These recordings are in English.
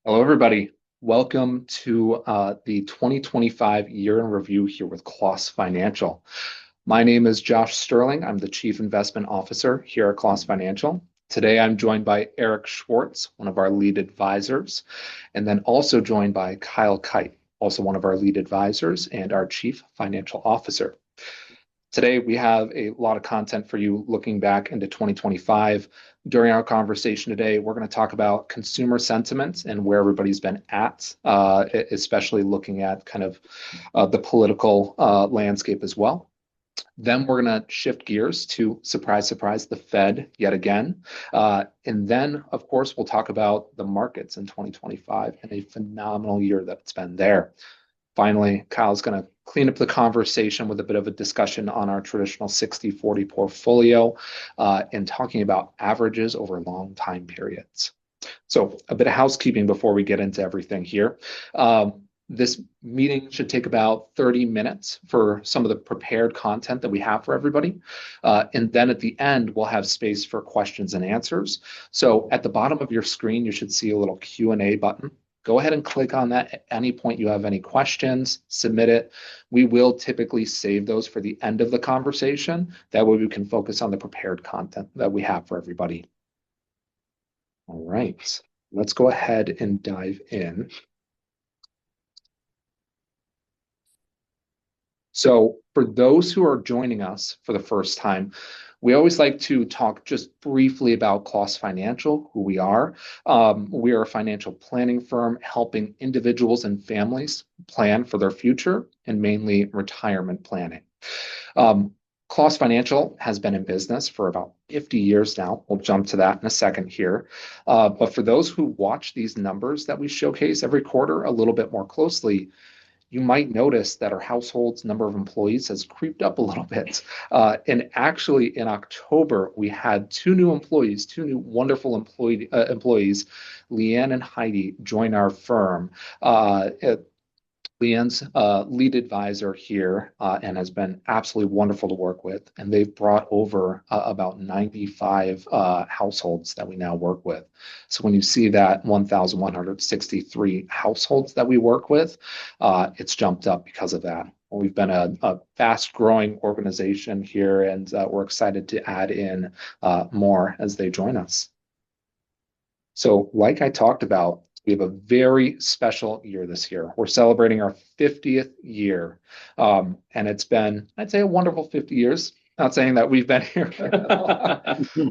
Hello, everybody. Welcome to the 2025 year in review here with Klaas Financial. My name is Josh Stirling. I'm the Chief Investment Officer here at Klaas Financial. Today, I'm joined by Eric Schwartz, one of our lead advisors, and then also joined by Kite, also one of our lead advisors and our Chief Financial Officer. Today, we have a lot of content for you looking back into 2025. During our conversation today, we're going to talk about consumer sentiment and where everybody's been at, especially looking at kind of the political landscape as well. Then we're going to shift gears to surprise, surprise, the Fed yet again. And then, of course, we'll talk about the markets in 2025 and a phenomenal year that it's been there. Finally, Kyle's going to clean up the conversation with a bit of a discussion on our traditional 60/40 portfolio and talking about averages over long time periods. So a bit of housekeeping before we get into everything here. This meeting should take about 30 minutes for some of the prepared content that we have for everybody. And then at the end, we'll have space for questions and answers. So at the bottom of your screen, you should see a little Q&A button. Go ahead and click on that at any point you have any questions, submit it. We will typically save those for the end of the conversation. That way we can focus on the prepared content that we have for everybody. All right, let's go ahead and dive in. So for those who are joining us for the first time, we always like to talk just briefly about Klaas Financial, who we are. We are a financial planning firm helping individuals and families plan for their future and mainly retirement planning. Klaas Financial has been in business for about 50 years now. We'll jump to that in a second here. But for those who watch these numbers that we showcase every quarter a little bit more closely, you might notice that our household's number of employees has creeped up a little bit. And actually, in October, we had two new wonderful employees, Leanne and Heidi, join our firm. Leanne's lead advisor here and has been absolutely wonderful to work with. And they've brought over about 95 households that we now work with. So when you see that 1,163 households that we work with, it's jumped up because of that. We've been a fast growing organization here, and we're excited to add in more as they join us. So like I talked about, we have a very special year this year. We're celebrating our 50th year. And it's been, I'd say, a wonderful 50 years. Not saying that we've been here.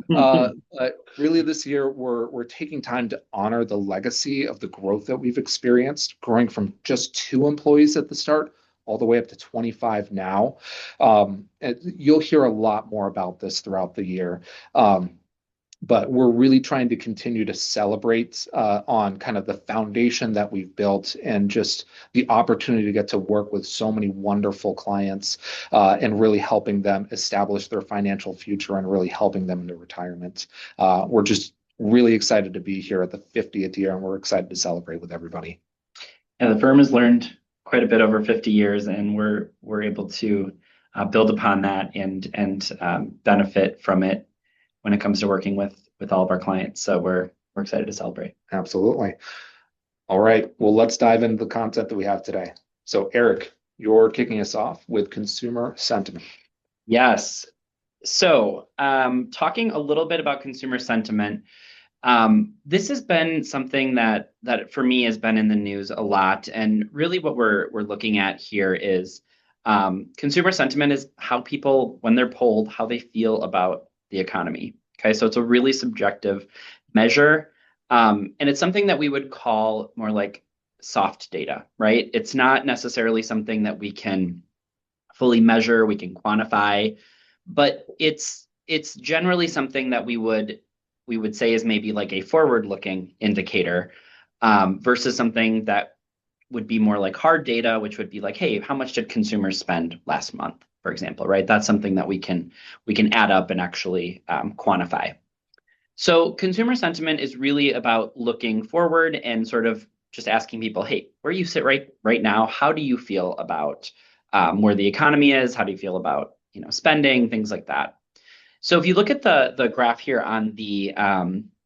But really this year, we're taking time to honor the legacy of the growth that we've experienced, growing from just 2 employees at the start all the way up to 25 now. You'll hear a lot more about this throughout the year. But we're really trying to continue to celebrate on kind of the foundation that we've built and just the opportunity to get to work with so many wonderful clients and really helping them establish their financial future and really helping them in their retirement. We're just really excited to be here at the 50th year, and we're excited to celebrate with everybody. And the firm has learned quite a bit over 50 years, and we're able to build upon that and benefit from it when it comes to working with all of our clients. So we're excited to celebrate. Absolutely. All right. Well, let's dive into the content that we have today. So Eric, you're kicking us off with consumer sentiment. Yes. So talking a little bit about consumer sentiment, this has been something that for me has been in the news a lot. And really what we're looking at here is consumer sentiment is how people, when they're polled, how they feel about the economy. Okay, so it's a really subjective measure. And it's something that we would call more like soft data, right? It's not necessarily something that we can fully measure, we can quantify, but it's generally something that we would say is maybe like a forward-looking indicator versus something that would be more like hard data, which would be like, hey, how much did consumers spend last month? For example, right? That's something that we can add up and actually quantify. So consumer sentiment is really about looking forward and sort of just asking people, hey, where you sit right now, how do you feel about where the economy is? How do you feel about spending, things like that? So if you look at the graph here on the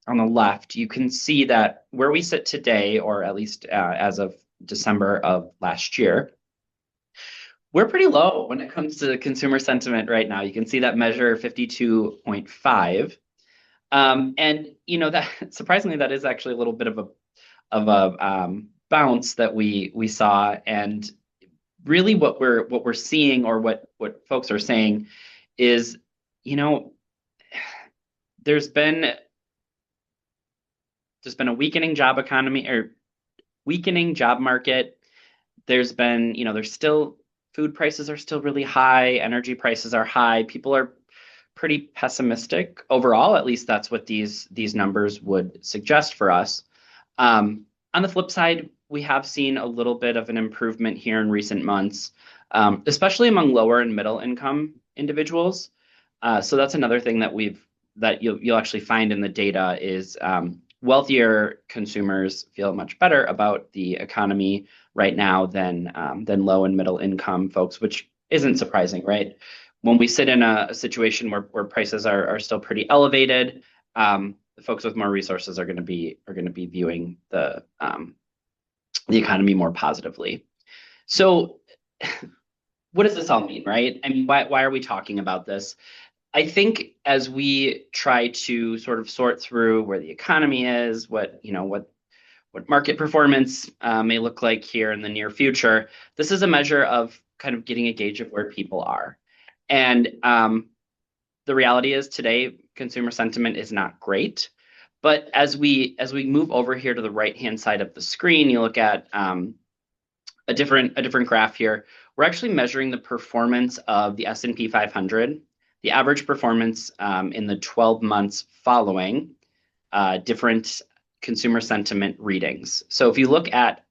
on the left, you can see that where we sit today, or at least as of December of last year, we're pretty low when it comes to consumer sentiment right now. You can see that measure 52.5. And that surprisingly, that is actually a little bit of a bounce that we saw. And really what we're seeing, or what folks are saying, is you know there's been a weakening job economy, or weakening job market. There's still food prices are still really high, energy prices are high. People are pretty pessimistic overall. At least that's what these numbers would suggest for us. On the flip side, we have seen a little bit of an improvement here in recent months, especially among lower and middle income individuals. So that's another thing that you'll actually find in the data is wealthier consumers feel much better about the economy right now than low and middle income folks, which isn't surprising, right? When we sit in a situation where prices are still pretty elevated, the folks with more resources are going to be viewing the economy more positively. So, what does this all mean, right? I mean, why are we talking about this? I think as we try to sort of sort through where the economy is, what market performance may look like here in the near future, this is a measure of kind of getting a gauge of where people are. And the reality is today, consumer sentiment is not great. But as we move over here to the right-hand side of the screen, you look at a different graph here. We're actually measuring the performance of the S&P 500, the average performance in the 12 months following different consumer sentiment readings. So if you look at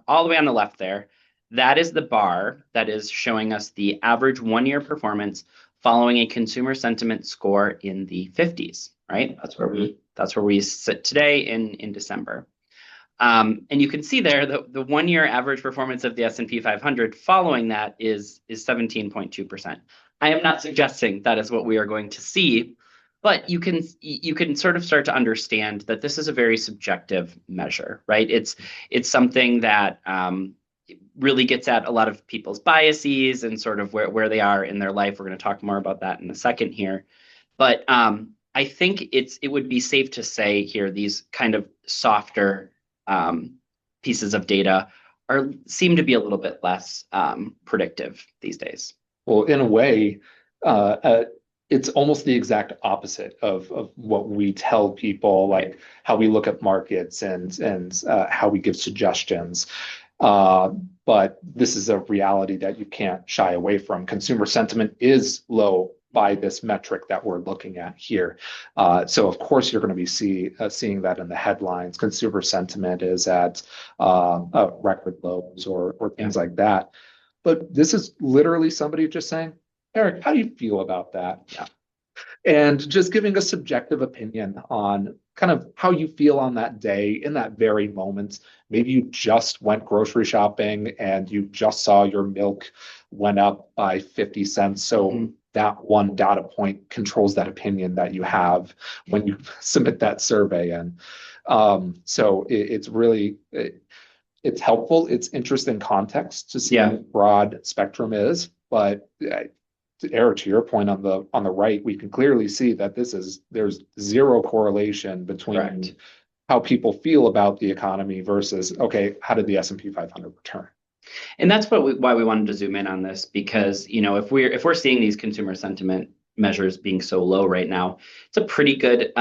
all the way on the left there, that is the bar that is showing us the average 1-year performance following a consumer sentiment score in the 50s, right? That's where we sit today in December. And you can see there the 1-year average performance of the S&P 500 following that is 17.2%. I am not suggesting that is what we are going to see, but you can sort of start to understand that this is a very subjective measure, right? It's something that really gets at a lot of people's biases and sort of where they are in their life. We're going to talk more about that in a second here. But I think it would be safe to say here these kind of softer pieces of data seem to be a little bit less predictive these days. Well, in a way, it's almost the exact opposite of what we tell people, like how we look at markets and how we give suggestions. But this is a reality that you can't shy away from. Consumer sentiment is low by this metric that we're looking at here. So of course you're going to be seeing that in the headlines. Consumer sentiment is at record lows or things like that. But this is literally somebody just saying, Eric, how do you feel about that? Yeah. And just giving a subjective opinion on kind of how you feel on that day in that very moment. Maybe you just went grocery shopping and you just saw your milk went up by 50 cents. So that one data point controls that opinion that you have when you submit that survey. And so it's really, it's helpful. It's interesting context to see what broad spectrum is, but Eric, to your point on the right, we can clearly see that there's zero correlation between how people feel about the economy versus, okay, how did the S&P 500 return? And that's why we wanted to zoom in on this, because if we're seeing these consumer sentiment measures being so low right now, it's a pretty good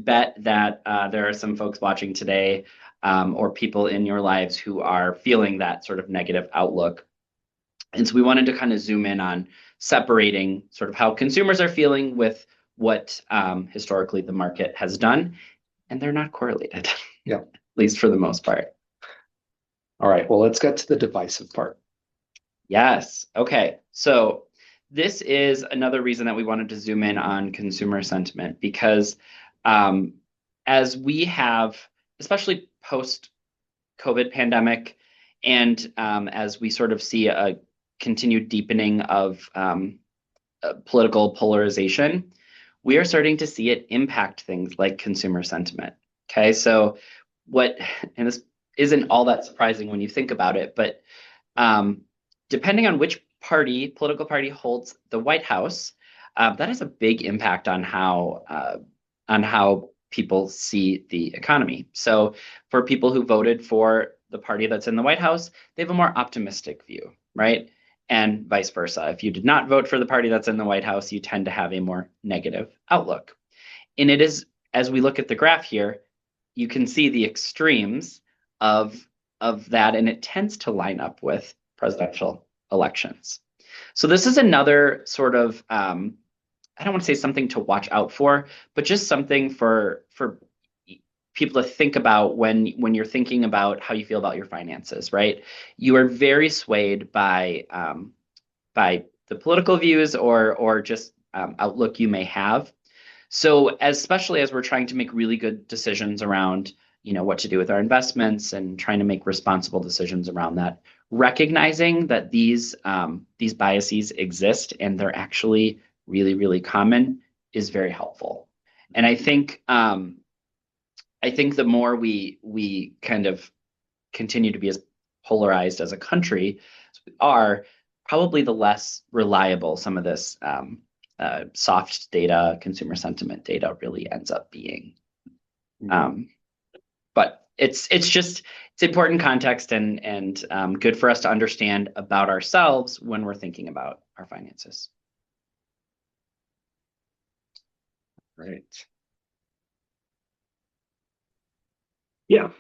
bet that there are some folks watching today or people in your lives who are feeling that sort of negative outlook. And so we wanted to kind of zoom in on separating sort of how consumers are feeling with what historically the market has done, and they're not correlated. Yeah, at least for the most part. All right, well, let's get to the divisive part. Yes. Okay. So this is another reason that we wanted to zoom in on consumer sentiment, because as we have, especially post-COVID pandemic, and as we sort of see a continued deepening of political polarization, we are starting to see it impact things like consumer sentiment. Okay, so and this isn't all that surprising when you think about it, but depending on which political party holds the White House, that has a big impact on how people see the economy. So for people who voted for the party that's in the White House, they have a more optimistic view, right? And vice versa. If you did not vote for the party that's in the White House, you tend to have a more negative outlook. And it is, as we look at the graph here, you can see the extremes of that, and it tends to line up with presidential elections. So this is another sort of I don't want to say something to watch out for, but just something for people to think about when you're thinking about how you feel about your finances, right? You are very swayed by the political views or just outlook you may have. So especially as we're trying to make really good decisions around, what to do with our investments and trying to make responsible decisions around that, recognizing that these biases exist and they're actually really, really common is very helpful. And I think the more we kind of continue to be as polarized as a country as we are, probably the less reliable some of this soft data, consumer sentiment data really ends up being. But it's important context and good for us to understand about ourselves when we're thinking about our finances. Right. Yeah.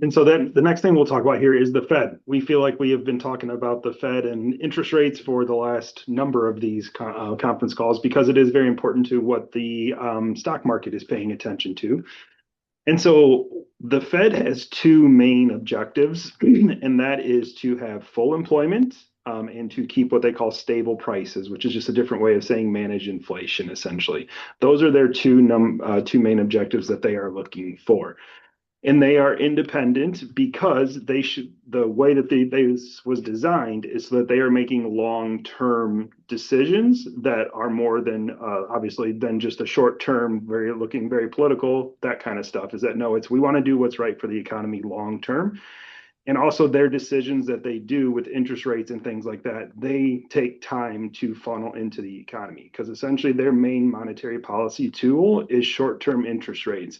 And so then the next thing we'll talk about here is the Fed. We feel like we have been talking about the Fed and interest rates for the last number of these conference calls because it is very important to what the stock market is paying attention to. And so the Fed has two main objectives, and that is to have full employment and to keep what they call stable prices, which is just a different way of saying manage inflation, essentially. Those are their two main objectives that they are looking for. And they are independent because the way that this was designed is so that they are making long-term decisions that are more than obviously than just a short-term, looking very political, that kind of stuff. Is that no, we want to do what's right for the economy long-term. And also their decisions that they do with interest rates and things like that, they take time to funnel into the economy because essentially their main monetary policy tool is short-term interest rates.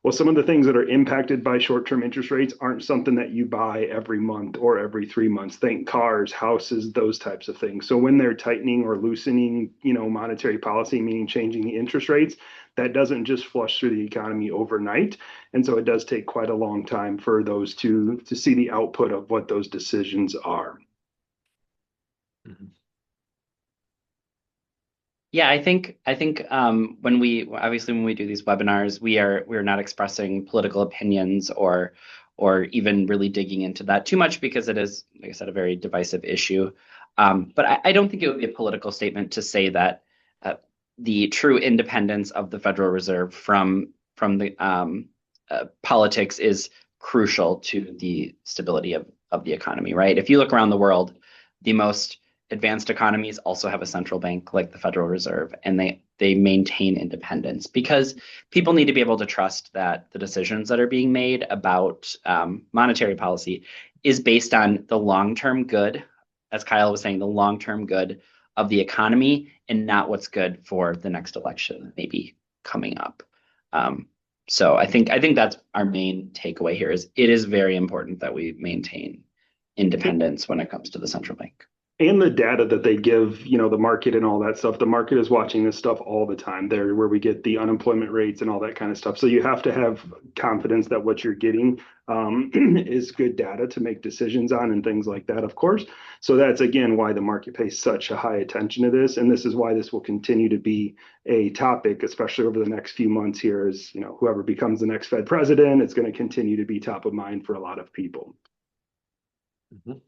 Well, some of the things that are impacted by short-term interest rates aren't something that you buy every month or every 3 months. Think cars, houses, those types of things. So when they're tightening or loosening, monetary policy, meaning changing the interest rates, that doesn't just flush through the economy overnight. And so it does take quite a long time for those to see the output of what those decisions are. Mm-hmm. Yeah, I think when we do these webinars, we're not expressing political opinions or even really digging into that too much because it is, like I said, a very divisive issue. But I don't think it would be a political statement to say that the true independence of the Federal Reserve from the politics is crucial to the stability of the economy, right? If you look around the world, the most advanced economies also have a central bank like the Federal Reserve, and they maintain independence because people need to be able to trust that the decisions that are being made about monetary policy is based on the long-term good, as Kyle was saying, the long-term good of the economy and not what's good for the next election that may be coming up. So I think that's our main takeaway here is it is very important that we maintain independence when it comes to the central bank. And the data that they give, the market and all that stuff. The market is watching this stuff all the time. There, where we get the unemployment rates and all that kind of stuff. So you have to have confidence that what you're getting is good data to make decisions on and things like that, of course. So that's, again, why the market pays such a high attention to this. And this is why this will continue to be a topic, especially over the next few months here as, whoever becomes the next Fed president, it's going to continue to be top of mind for a lot of people. Mm-hmm.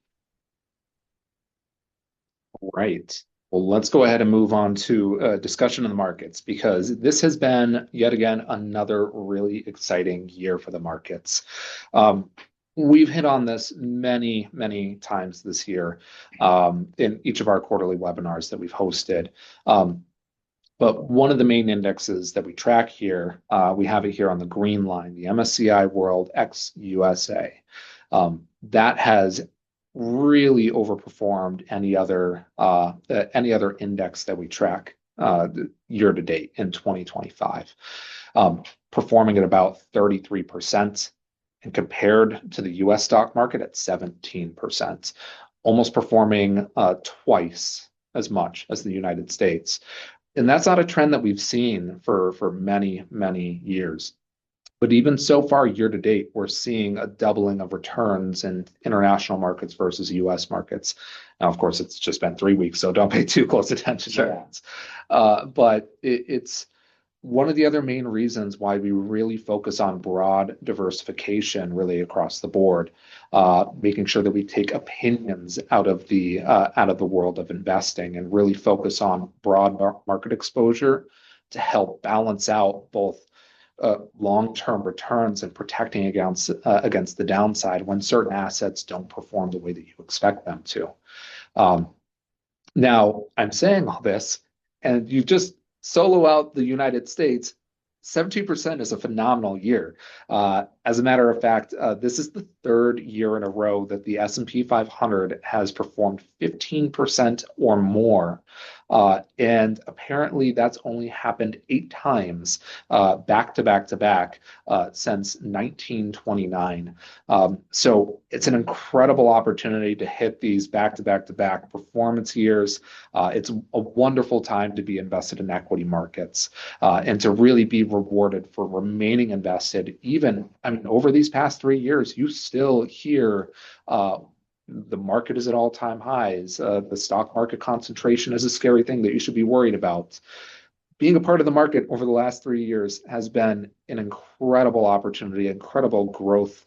Right. Well, let's go ahead and move on to discussion of the markets because this has been yet again another really exciting year for the markets. We've hit on this many, many times this year in each of our quarterly webinars that we've hosted. But one of the main indexes that we track here, we have it here on the green line, the MSCI World X USA. That has really overperformed any other index that we track year to date in 2025, performing at about 33%, and compared to the U.S. stock market at 17%, almost performing twice as much as the United States. And that's not a trend that we've seen for many, many years. But even so far, year to date, we're seeing a doubling of returns in international markets versus US markets. Now, of course, it's just been 3 weeks, so don't pay too close attention to that. But it's one of the other main reasons why we really focus on broad diversification really across the board, making sure that we take opinions out of the world of investing and really focus on broad market exposure to help balance out both long-term returns and protecting against the downside when certain assets don't perform the way that you expect them to. Now, I'm saying all this, and you just solo out the United States. 17% is a phenomenal year. As a matter of fact, this is the third year in a row that the S&P 500 has performed 15% or more. And apparently that's only happened 8 times back to back to back since 1929. So it's an incredible opportunity to hit these back to back to back performance years. It's a wonderful time to be invested in equity markets and to really be rewarded for remaining invested. Even, I mean, over these past 3 years, you still hear the market is at all-time highs. The stock market concentration is a scary thing that you should be worried about. Being a part of the market over the last 3 years has been an incredible opportunity, incredible growth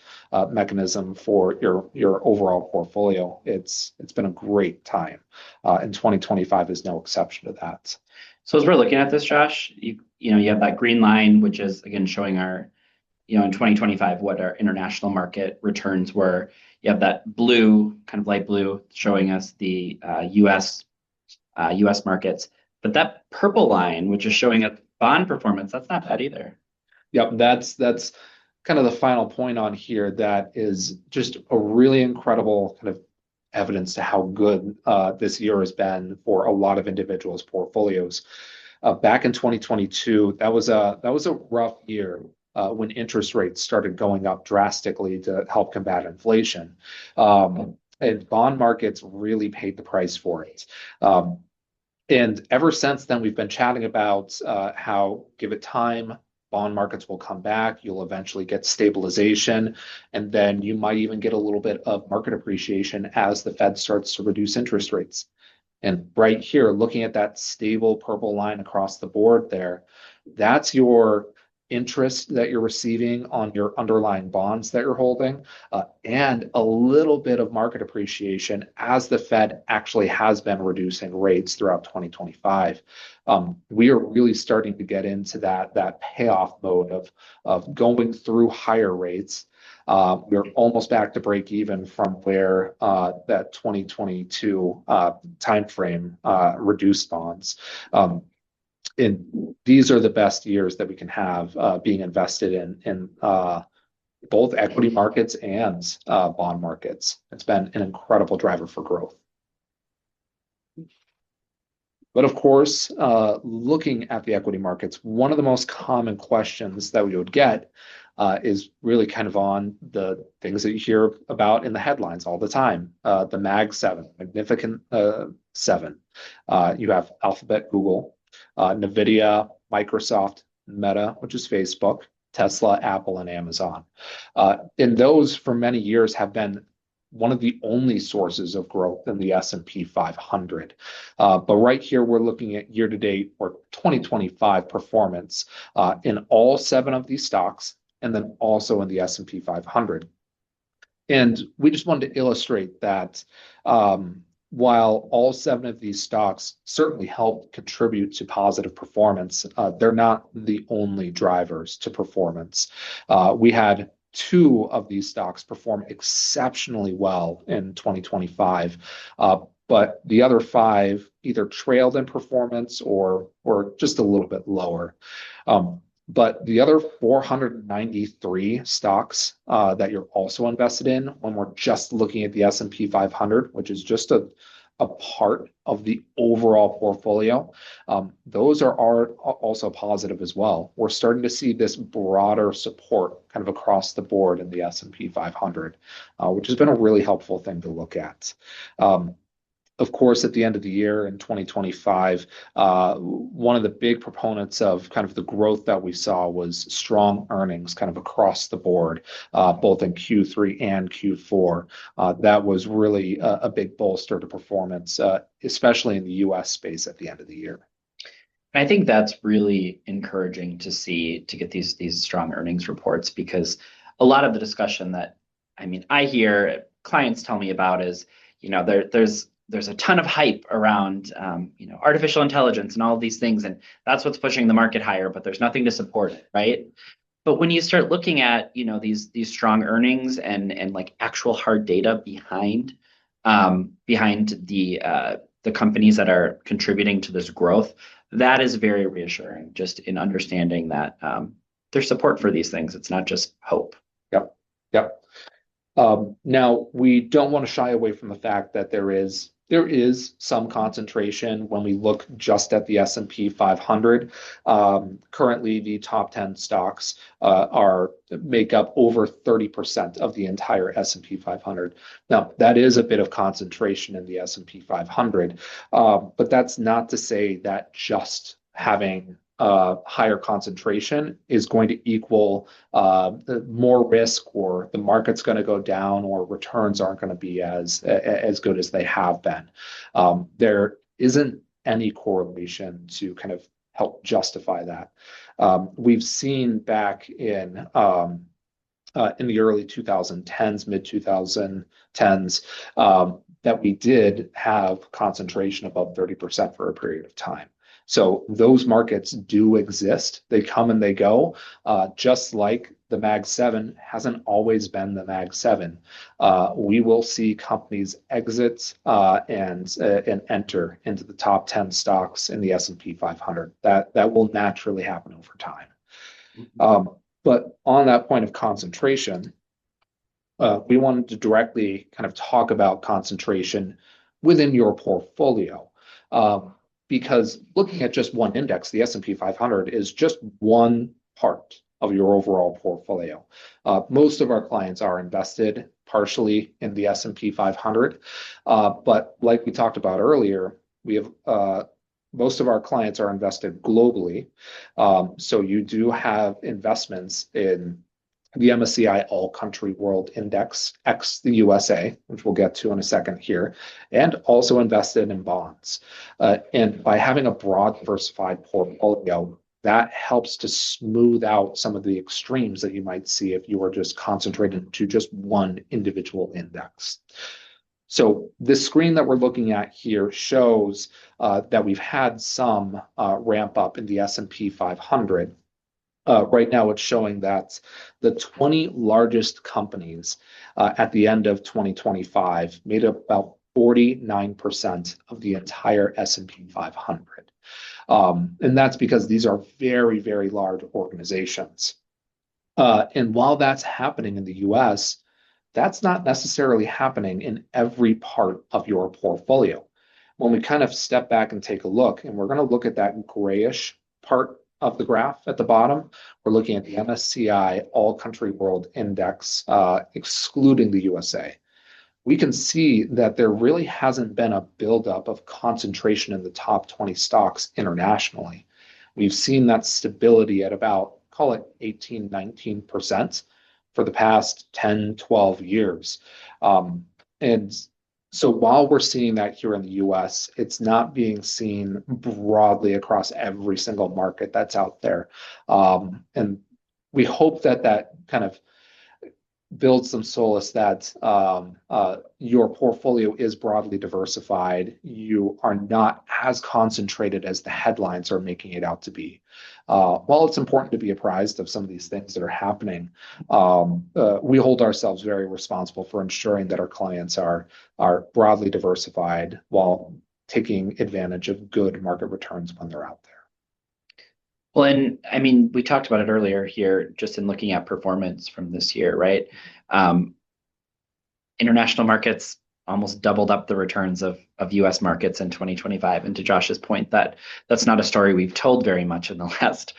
mechanism for your overall portfolio. It's been a great time, and 2025 is no exception to that. So as we're looking at this, Josh, you have that green line, which is again showing our, in 2025 what our international market returns were. You have that blue, kind of light blue, showing us the U.S. markets. But that purple line, which is showing a bond performance, that's not bad either. Yep, that's kind of the final point on here. That is just a really incredible kind of evidence to how good this year has been for a lot of individuals' portfolios. Back in 2022, that was a rough year when interest rates started going up drastically to help combat inflation. And bond markets really paid the price for it. And ever since then, we've been chatting about how, give it time, bond markets will come back. You'll eventually get stabilization, and then you might even get a little bit of market appreciation as the Fed starts to reduce interest rates. And right here, looking at that stable purple line across the board there, that's your interest that you're receiving on your underlying bonds that you're holding, and a little bit of market appreciation as the Fed actually has been reducing rates throughout 2025. We are really starting to get into that payoff mode of going through higher rates. We're almost back to break even from where that 2022 timeframe reduced bonds. And these are the best years that we can have being invested in both equity markets and bond markets. It's been an incredible driver for growth. But of course, looking at the equity markets, one of the most common questions that we would get is really kind of on the things that you hear about in the headlines all the time. The Mag 7, Magnificent 7. You have Alphabet, Google, NVIDIA, Microsoft, Meta, which is Facebook, Tesla, Apple, and Amazon. And those for many years have been one of the only sources of growth in the S&P 500. But right here, we're looking at year-to-date or 2025 performance in all 7 of these stocks, and then also in the S&P 500. And we just wanted to illustrate that while all 7 of these stocks certainly help contribute to positive performance, they're not the only drivers to performance. We had 2 of these stocks perform exceptionally well in 2025. but the other five either trailed in performance or just a little bit lower. But the other 493 stocks that you're also invested in, when we're just looking at the S&P 500, which is just a part of the overall portfolio, those are also positive as well. We're starting to see this broader support kind of across the board in the S&P 500, which has been a really helpful thing to look at. Of course, at the end of the year in 2025, one of the big proponents of kind of the growth that we saw was strong earnings kind of across the board, both in Q3 and Q4. That was really a big bolster to performance, especially in the US space at the end of the year. I think that's really encouraging to see, to get these strong earnings reports, because a lot of the discussion that, I mean, I hear clients tell me about is, there's a ton of hype around artificial intelligence and all of these things, and that's what's pushing the market higher, but there's nothing to support it, right? But when you start looking at these strong earnings and like actual hard data behind the companies that are contributing to this growth, that is very reassuring, just in understanding that there's support for these things. It's not just hope. Yep. Now, we don't want to shy away from the fact that there is some concentration when we look just at the S&P 500. Currently, the top 10 stocks make up over 30% of the entire S&P 500. Now, that is a bit of concentration in the S&P 500, but that's not to say that just having higher concentration is going to equal more risk, or the market's going to go down, or returns aren't going to be as good as they have been. There isn't any correlation to kind of help justify that. We've seen back in the early 2010s, mid 2010s, that we did have concentration above 30% for a period of time. So those markets do exist. They come and they go, just like the Mag 7 hasn't always been the Mag 7. We will see companies exit and enter into the top 10 stocks in the S&P 500. That will naturally happen over time. But on that point of concentration, we wanted to directly kind of talk about concentration within your portfolio. Because looking at just one index, the S&P 500 is just one part of your overall portfolio. Most of our clients are invested partially in the S&P 500, but like we talked about earlier, we have most of our clients are invested globally. So you do have investments in the MSCI All Country World Index, ex the USA, which we'll get to in a second here, and also invested in bonds. And by having a broad, diversified portfolio, that helps to smooth out some of the extremes that you might see if you were just concentrated to just one individual index. So this screen that we're looking at here shows that we've had some ramp up in the S&P 500. Right now, it's showing that the 20 largest companies at the end of 2025 made up about 49% of the entire S&P 500. And that's because these are very, very large organizations. And while that's happening in the US, that's not necessarily happening in every part of your portfolio. When we kind of step back and take a look, and we're going to look at that grayish part of the graph at the bottom, we're looking at the MSCI All Country World Index, excluding the USA. We can see that there really hasn't been a buildup of concentration in the top 20 stocks internationally. We've seen that stability at about, call it 18, 19% for the past 10, 12 years. And so while we're seeing that here in the US, it's not being seen broadly across every single market that's out there. And we hope that that kind of build some solace that your portfolio is broadly diversified. You are not as concentrated as the headlines are making it out to be. While it's important to be apprised of some of these things that are happening, we hold ourselves very responsible for ensuring that our clients are broadly diversified while taking advantage of good market returns when they're out there. Well, and I mean, we talked about it earlier here, just in looking at performance from this year, right? International markets almost doubled up the returns of U.S. markets in 2025. And to Josh's point, that's not a story we've told very much in the last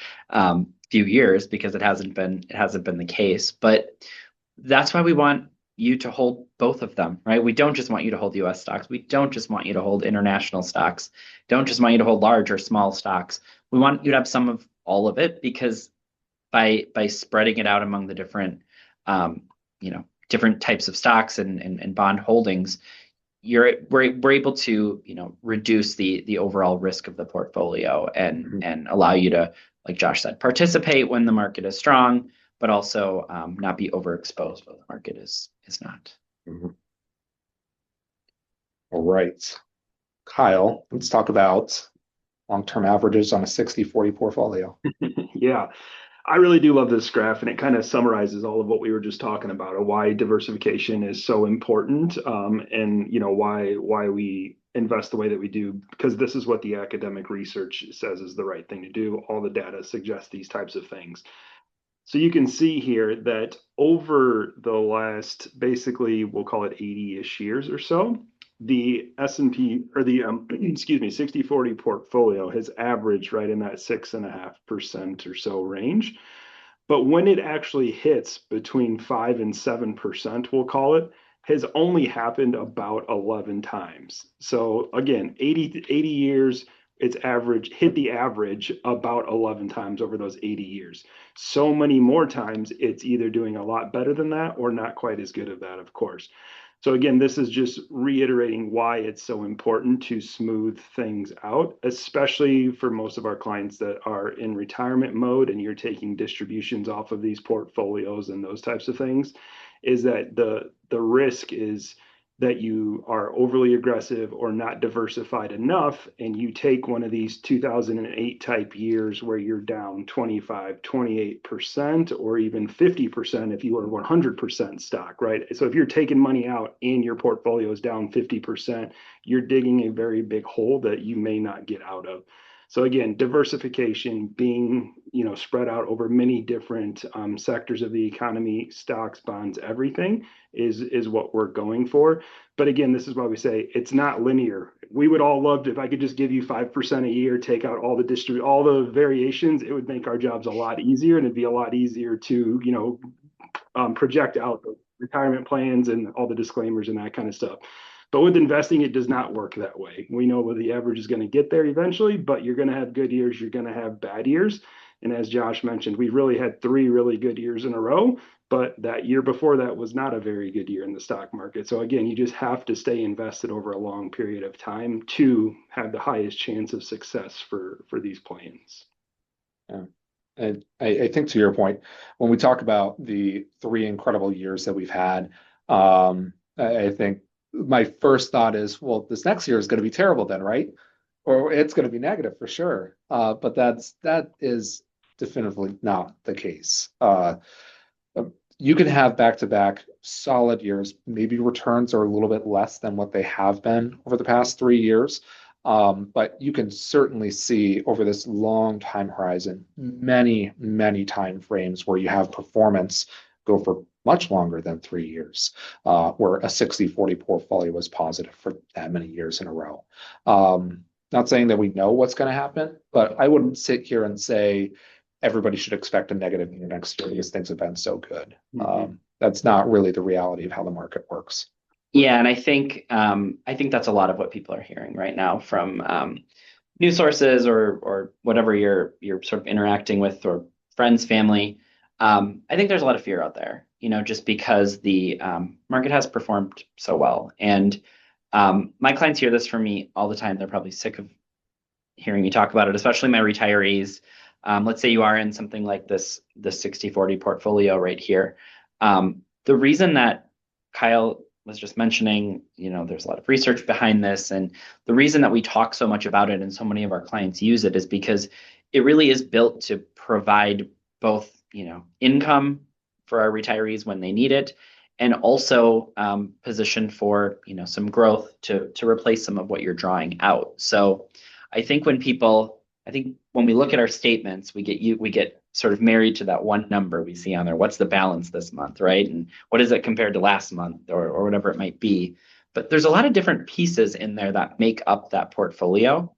few years because it hasn't been the case. But that's why we want you to hold both of them, right? We don't just want you to hold U.S. stocks. We don't just want you to hold international stocks. Don't just want you to hold large or small stocks. We want you to have some of all of it because by spreading it out among the different, different types of stocks and bond holdings, we're able to, reduce the overall risk of the portfolio and allow you to, like Josh said, participate when the market is strong, but also not be overexposed when the market is not. Mm-hmm. All right, Kyle, let's talk about long-term averages on a 60-40 portfolio. Yeah, I really do love this graph, and it kind of summarizes all of what we were just talking about, why diversification is so important, and why we invest the way that we do, because this is what the academic research says is the right thing to do. All the data suggests these types of things. So you can see here that over the last, basically, we'll call it 80-ish years or so, the S&P or the 60-40 portfolio has averaged right in that 6.5% or so range. But when it actually hits between 5 and 7%, we'll call it, has only happened about 11 times. So again, 80 years, it's hit the average about 11 times over those 80 years. So many more times, it's either doing a lot better than that or not quite as good of that, of course. So again, this is just reiterating why it's so important to smooth things out, especially for most of our clients that are in retirement mode and you're taking distributions off of these portfolios and those types of things, is that the risk is that you are overly aggressive or not diversified enough, and you take one of these 2008 type years where you're down 25, 28%, or even 50% if you were 100% stock, right? So if you're taking money out and your portfolio is down 50%, you're digging a very big hole that you may not get out of. So again, diversification being, spread out over many different sectors of the economy, stocks, bonds, everything is what we're going for. But again, this is why we say it's not linear. We would all love to, if I could just give you 5% a year, take out all the variations, it would make our jobs a lot easier, and it'd be a lot easier to, project out the retirement plans and all the disclaimers and that kind of stuff. But with investing, it does not work that way. We know where the average is going to get there eventually, but you're going to have good years, you're going to have bad years. And as Josh mentioned, we really had 3 really good years in a row, but that year before that was not a very good year in the stock market. So again, you just have to stay invested over a long period of time to have the highest chance of success for these plans. Yeah. And I think to your point, when we talk about the 3 incredible years that we've had, I think my first thought is, well, this next year is going to be terrible then, right? Or it's going to be negative for sure. But that is definitively not the case. You can have back-to-back solid years. Maybe returns are a little bit less than what they have been over the past 3 years. But you can certainly see over this long time horizon, many, many time frames where you have performance go for much longer than 3 years, where a 60-40 portfolio was positive for that many years in a row. Not saying that we know what's going to happen, but I wouldn't sit here and say everybody should expect a negative year next year because things have been so good. Mm-hmm. That's not really the reality of how the market works. Yeah, and I think that's a lot of what people are hearing right now from news sources or whatever you're sort of interacting with, or friends, family. I think there's a lot of fear out there, just because the market has performed so well. And my clients hear this from me all the time. They're probably sick of hearing me talk about it, especially my retirees. Let's say you are in something like this 60-40 portfolio right here. The reason that Kyle was just mentioning, there's a lot of research behind this, and the reason that we talk so much about it and so many of our clients use it is because it really is built to provide both, income for our retirees when they need it, and also position for, some growth to replace some of what you're drawing out. So I think when we look at our statements, we get sort of married to that one number we see on there. What's the balance this month, right? And what is it compared to last month or whatever it might be? But there's a lot of different pieces in there that make up that portfolio.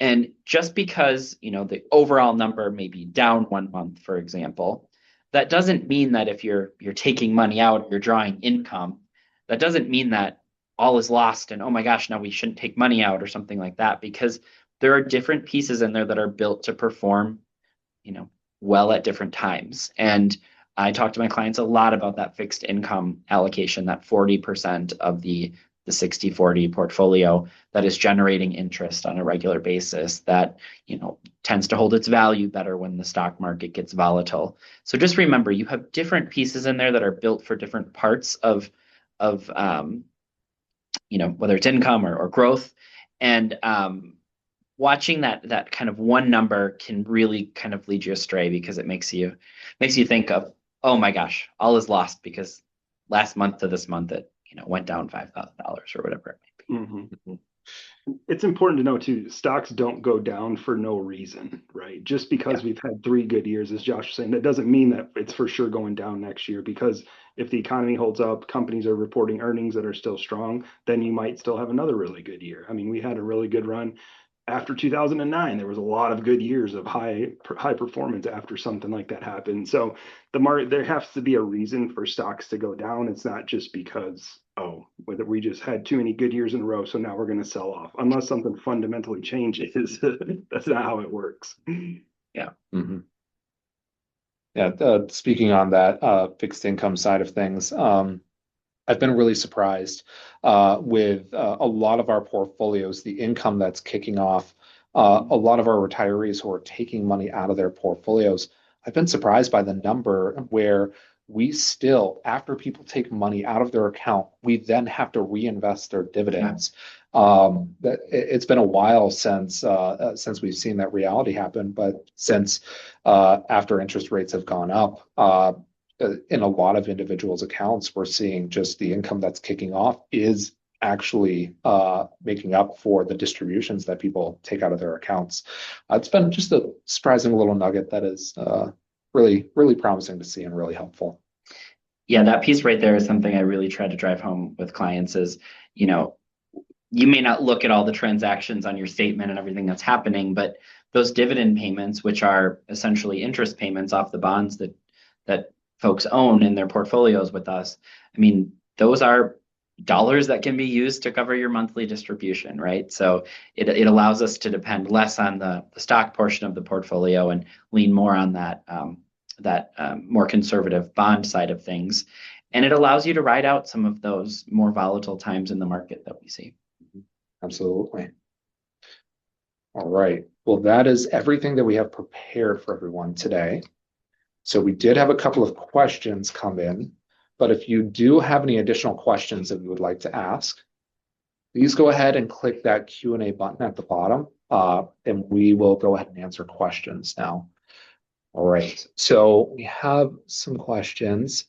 And just because, the overall number may be down 1 month, for example, that doesn't mean that if you're taking money out, you're drawing income, that doesn't mean that all is lost and, oh my gosh, now we shouldn't take money out or something like that, because there are different pieces in there that are built to perform, well at different times. And I talk to my clients a lot about that fixed income allocation, that 40% of the 60/40 portfolio that is generating interest on a regular basis, that tends to hold its value better when the stock market gets volatile. So just remember, you have different pieces in there that are built for different parts of whether it's income or growth. And watching that kind of one number can really kind of lead you astray, because it makes you think of, oh my gosh, all is lost because last month to this month it went down $5,000 or whatever it may be. Mm-hmm. It's important to know too, stocks don't go down for no reason, right? Just because we've had 3 good years, as Josh was saying, that doesn't mean that it's for sure going down next year, because if the economy holds up, companies are reporting earnings that are still strong, then you might still have another really good year. I mean, we had a really good run after 2009. There was a lot of good years of high performance after something like that happened. So the market, there has to be a reason for stocks to go down. It's not just because, whether we just had too many good years in a row, so now we're going to sell off, unless something fundamentally changes. That's not how it works. Yeah. Mm-hmm. Yeah. Speaking on that fixed income side of things, I've been really surprised with a lot of our portfolios, the income that's kicking off. A lot of our retirees who are taking money out of their portfolios, I've been surprised by the number where we still, after people take money out of their account, we then have to reinvest their dividends. It's been a while since we've seen that reality happen, but since after interest rates have gone up, in a lot of individuals' accounts, we're seeing just the income that's kicking off is actually making up for the distributions that people take out of their accounts. It's been just a surprising little nugget that is really, really promising to see and really helpful. Yeah, that piece right there is something I really try to drive home with clients is, you may not look at all the transactions on your statement and everything that's happening, but those dividend payments, which are essentially interest payments off the bonds that folks own in their portfolios with us, I mean, those are dollars that can be used to cover your monthly distribution, right? So it allows us to depend less on the stock portion of the portfolio and lean more on that more conservative bond side of things. And it allows you to ride out some of those more volatile times in the market that we see. Absolutely. All right. Well, that is everything that we have prepared for everyone today. So we did have a couple of questions come in, but if you do have any additional questions that you would like to ask, please go ahead and click that Q&A button at the bottom, and we will go ahead and answer questions now. All right, so we have some questions.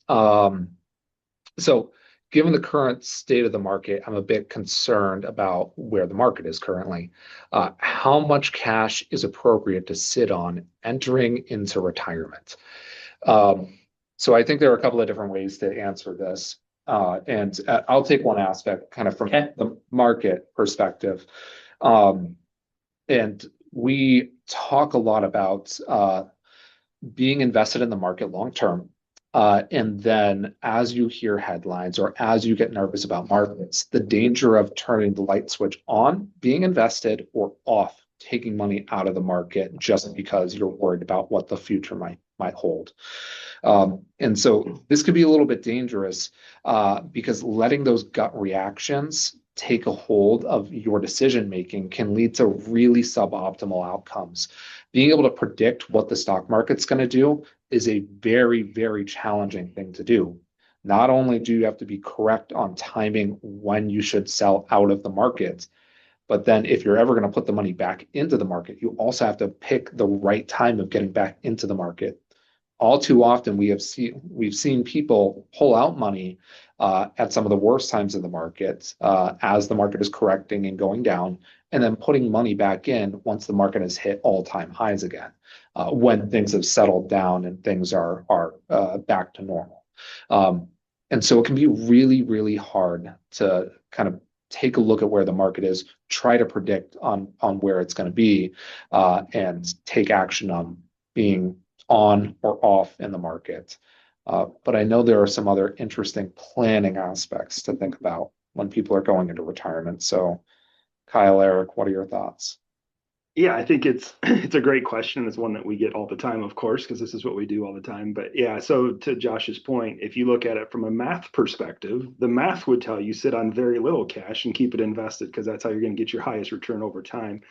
So given the current state of the market, I'm a bit concerned about where the market is currently. How much cash is appropriate to sit on entering into retirement? So I think there are a couple of different ways to answer this. And I'll take one aspect kind of from the market perspective. And we talk a lot about being invested in the market long term. And then as you hear headlines or as you get nervous about markets, the danger of turning the light switch on, being invested, or off, taking money out of the market just because you're worried about what the future might hold. And so this could be a little bit dangerous because letting those gut reactions take a hold of your decision making can lead to really suboptimal outcomes. Being able to predict what the stock market's going to do is a very, very challenging thing to do. not only do you have to be correct on timing when you should sell out of the market, but then if you're ever going to put the money back into the market, you also have to pick the right time of getting back into the market. All too often, we've seen people pull out money at some of the worst times of the market as the market is correcting and going down, and then putting money back in once the market has hit all-time highs again, when things have settled down and things are back to normal. And so it can be really, really hard to kind of take a look at where the market is, try to predict on where it's going to be, and take action on being on or off in the market. But I know there are some other interesting planning aspects to think about when people are going into retirement. So, Kyle, Eric, what are your thoughts? Yeah, I think it's a great question. It's one that we get all the time, of course, because this is what we do all the time. But yeah, so to Josh's point, if you look at it from a math perspective, the math would tell you sit on very little cash and keep it invested because that's how you're going to get your highest return over time.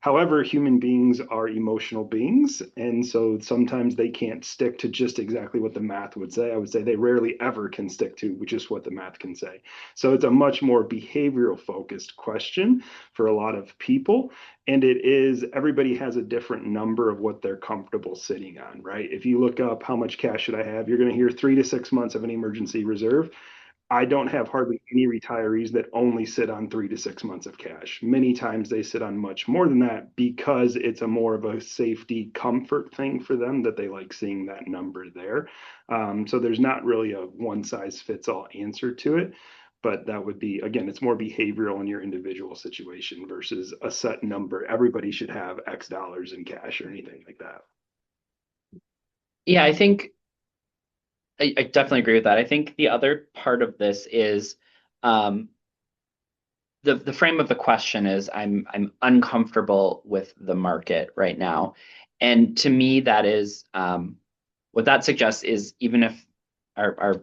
However, human beings are emotional beings, and so sometimes they can't stick to just exactly what the math would say. I would say they rarely ever can stick to just what the math can say. So it's a much more behavioral focused question for a lot of people. And it is, everybody has a different number of what they're comfortable sitting on, right? If you look up how much cash should I have, you're going to hear 3 to 6 months of an emergency reserve. I don't have hardly any retirees that only sit on 3 to 6 months of cash. Many times they sit on much more than that because it's a more of a safety comfort thing for them that they like seeing that number there. So there's not really a one size fits all answer to it. But that would be, again, it's more behavioral in your individual situation versus a set number. Everybody should have X dollars in cash or anything like that. Yeah, I think I definitely agree with that. I think the other part of this is the frame of the question is I'm uncomfortable with the market right now. And to me, that is what that suggests is even if our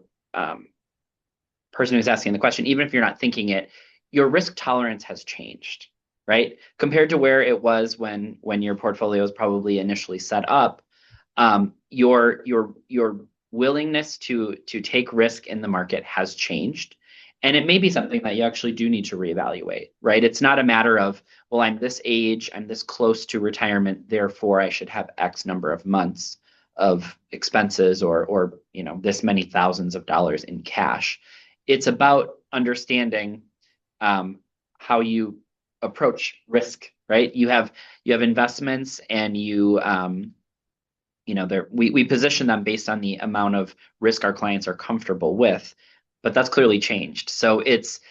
person who's asking the question, even if you're not thinking it, your risk tolerance has changed, right? Compared to where it was when your portfolio was probably initially set up, your willingness to take risk in the market has changed. And it may be something that you actually do need to reevaluate, right? It's not a matter of, well, I'm this age, I'm this close to retirement, therefore I should have X number of months of expenses or this many thousands of dollars in cash. It's about understanding how you approach risk, right? You have investments and we position them based on the amount of risk our clients are comfortable with, but that's clearly changed. So it's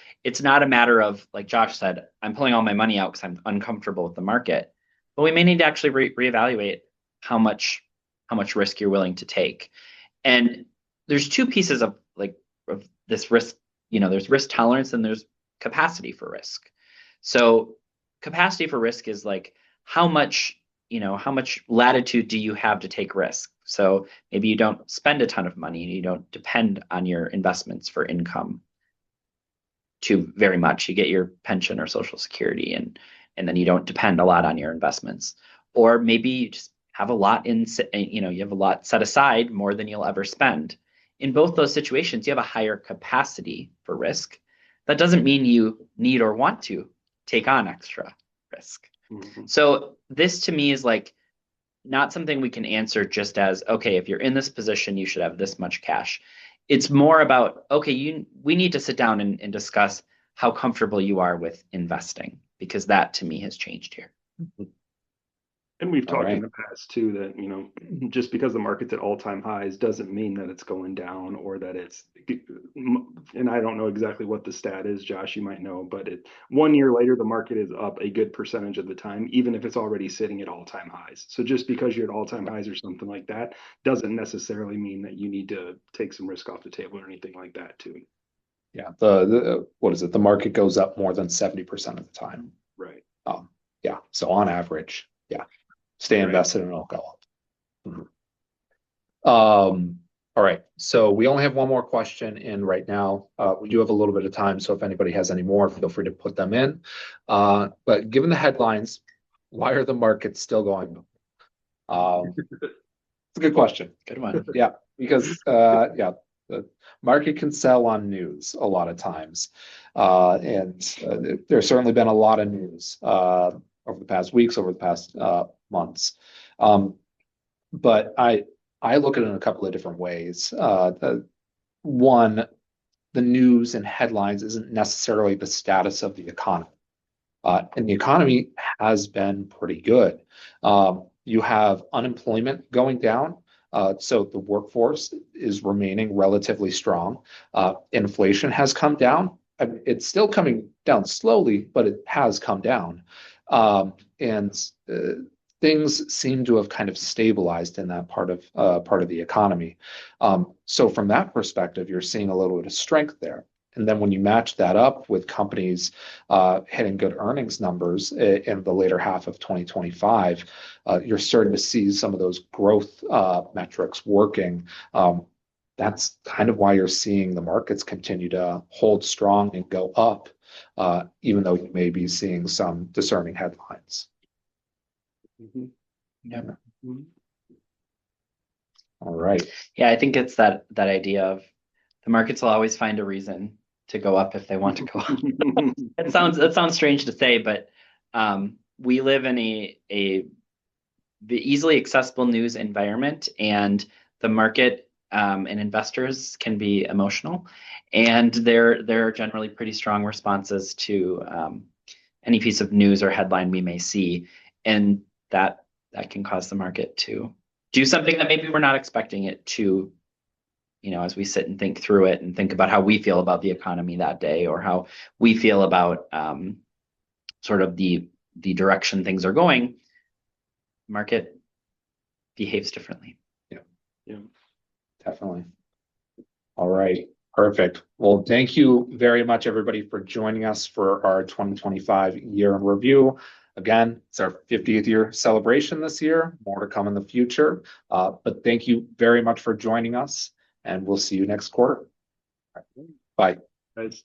not a matter of, like Josh said, I'm pulling all my money out because I'm uncomfortable with the market, but we may need to actually reevaluate how much risk you're willing to take. And there's two pieces of this risk. There's risk tolerance and there's capacity for risk. So capacity for risk is like how much latitude do you have to take risk? So maybe you don't spend a ton of money and you don't depend on your investments for income too very much. You get your pension or Social Security and then you don't depend a lot on your investments. Or maybe you just have a lot you have a lot set aside, more than you'll ever spend. In both those situations, you have a higher capacity for risk. That doesn't mean you need or want to take on extra risk. Mm-hmm. So this to me is like not something we can answer just as, okay, if you're in this position, you should have this much cash. It's more about, okay, we need to sit down and discuss how comfortable you are with investing, because that to me has changed here. Mm-hmm. And we've talked in the past too that, just because the market's at all-time highs doesn't mean that it's going down or that and I don't know exactly what the stat is, Josh, you might know, but 1 year later, the market is up a good percentage of the time, even if it's already sitting at all-time highs. So just because you're at all-time highs or something like that doesn't necessarily mean that you need to take some risk off the table or anything like that too. Yeah. What is it? The market goes up more than 70% of the time. Right. Yeah. So on average, yeah. Stay invested and it'll go up. Mm-hmm. All right. So we only have one more question in right now. We do have a little bit of time, so if anybody has any more, feel free to put them in. But given the headlines, why are the markets still going up? It's a good question. Good one. Yeah, because the market can sell on news a lot of times. There's certainly been a lot of news over the past weeks, over the past months. But I look at it in a couple of different ways. One, the news and headlines isn't necessarily the status of the economy. And the economy has been pretty good. You have unemployment going down. So the workforce is remaining relatively strong. Inflation has come down. It's still coming down slowly, but it has come down. And things seem to have kind of stabilized in that part of the economy. So from that perspective, you're seeing a little bit of strength there. And then when you match that up with companies hitting good earnings numbers in the later half of 2025, you're starting to see some of those growth metrics working. That's kind of why you're seeing the markets continue to hold strong and go up, even though you may be seeing some discerning headlines. Mm-hmm. Yeah. Mm-hmm. All right. Yeah, I think it's that idea of the markets will always find a reason to go up if they want to go up. It sounds strange to say, but we live in the easily accessible news environment, and the market and investors can be emotional, and there are generally pretty strong responses to any piece of news or headline we may see, and that can cause the market to do something that maybe we're not expecting it to, as we sit and think through it and think about how we feel about the economy that day, or how we feel about sort of the direction things are going. Market behaves differently. Yeah, definitely. All right, perfect. Well, thank you very much, everybody, for joining us for our 2025 year in review. Again, it's our 50th year celebration this year. More to come in the future. But thank you very much for joining us, and we'll see you next quarter. Bye. Guys.